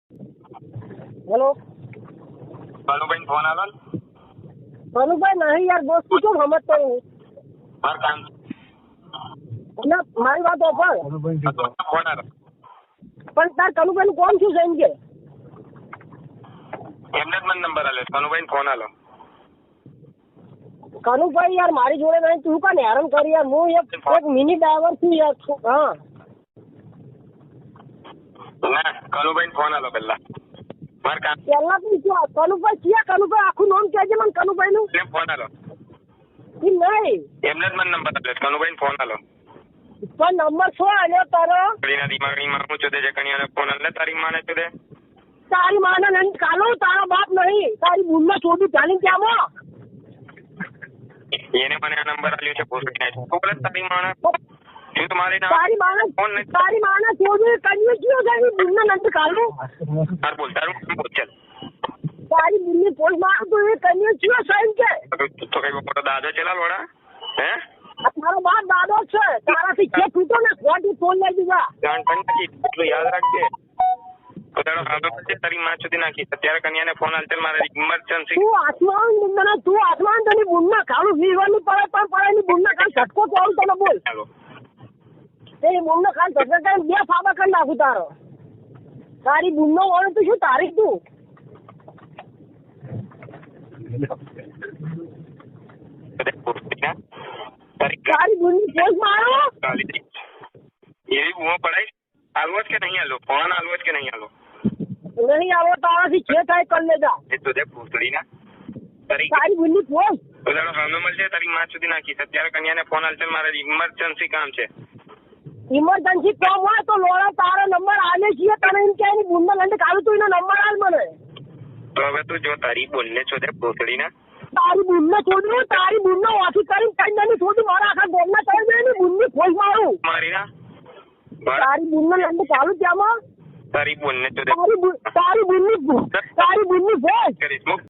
Hello Kanubhai phone આલો ને. કનુભાઈ નહીં યાર, દોસ્ત પૂછો સમજતો નહીં. મારું કામ એટલે મારી વાત ઓફર ફોન આલો. પણ તાર કનુભાઈ નું કોણ શું છે એમ કે એમને જ મને નંબર આલ્યો. કનુભાઈ ફોન આલો. કનુભાઈ યાર મારી જોડે નહીં, તું કાને હેરાન કરી યાર. હું એક મિની ડ્રાઈવર છું યાર. હા ના, કનુભાઈ ફોન આલો પેલા. મારું કામ પેલા પૂછ્યો કનુભાઈ ક્યાં? કનુભાઈ આખું નામ કહેજે મને કનુભાઈ નું. ફોન આલો. એમ નહીં, એમને જ મને નંબર આલ્યો. કનુભાઈ ફોન આલો. પણ નંબર શું આલ્યો તારો? કડીના દિમાગની માં હું ચોદે છે કણીયાને ફોન આલે. તારી માને ચોદે તારી માને નહીં કાલો, તારો બાપ નહીં, તારી બુનને ચોદી ચાલી ક્યાં? એને મને આ નંબર આલ્યો છે. પોસ્ટને તું બોલે તારી માને હું તો મારી ના તારી માને ચોદી કન્યું કયો છે? બુનને નથી કાલો. તાર બોલ. તારું બોલ. ચાલ તારી બુનની પોસ્ટ મારું તો એ કન્યું કયો છે એમ કે? તો કઈ મોટો દાદો છે લોડા? હે આ તારો બાપ દાદો છે. તારાથી છે તૂટો ને ખોટી ફોન લઈ દીધા. જાણ કરી એટલું યાદ રાખજે. તો તારો હાલો છે તારી માં સુધી નાખી. અત્યારે કન્યાને ફોન આલ. ચાલ મારે ઇમરજન્સી. તું આસમાન તને બુનના ખાલું વીવાની પડે પણ પડે ની બુનના ખાલી ઝટકો તો આવું તને બોલ. તે બુનનો ખાલી ઝટકો કરીને 2 ફાબા કરી નાખું તારો. તારી બુનનો વળે તો શું તારી તું? તારી બુનની પોસ્ટ મારો એવી બુઓ પડાય. આલવો જ કે નહીં આલો? ફોન આલવો જ કે નહીં આલો? નહીં આવો તારાથી જે થાય કરી લેજા. એ તો દે પૂછડી ના તારી બુનની પોસ્ટ તો તારો હાલો મળશે. તારી માં સુધી નાખીશ. અત્યારે કન્યાને ફોન આલ. ચાલ મારે ઇમરજન્સી કામ છે. ઇમરજન્સી કામ હોય તો લોડા તારો નંબર આલે છીએ. તને એમ કે એની બુનનો લંડ કાઢું તું એનો નંબર આલ મને. તો હવે તું જો તારી બોલને છો દે પૂછડી ના. તારી બુનને છોડ્યું, તારી બુનનો ઓછી કરીને કઈ નાની છોડી મારા આખા ગોમના કરી દે એની બુનની ફોજ મારું. મારી ના તારી બુનનો લંડ ચાલુ ત્યાંમાં. તારી બોલને છો દે. તારી બુનની ફોજ કરીશ.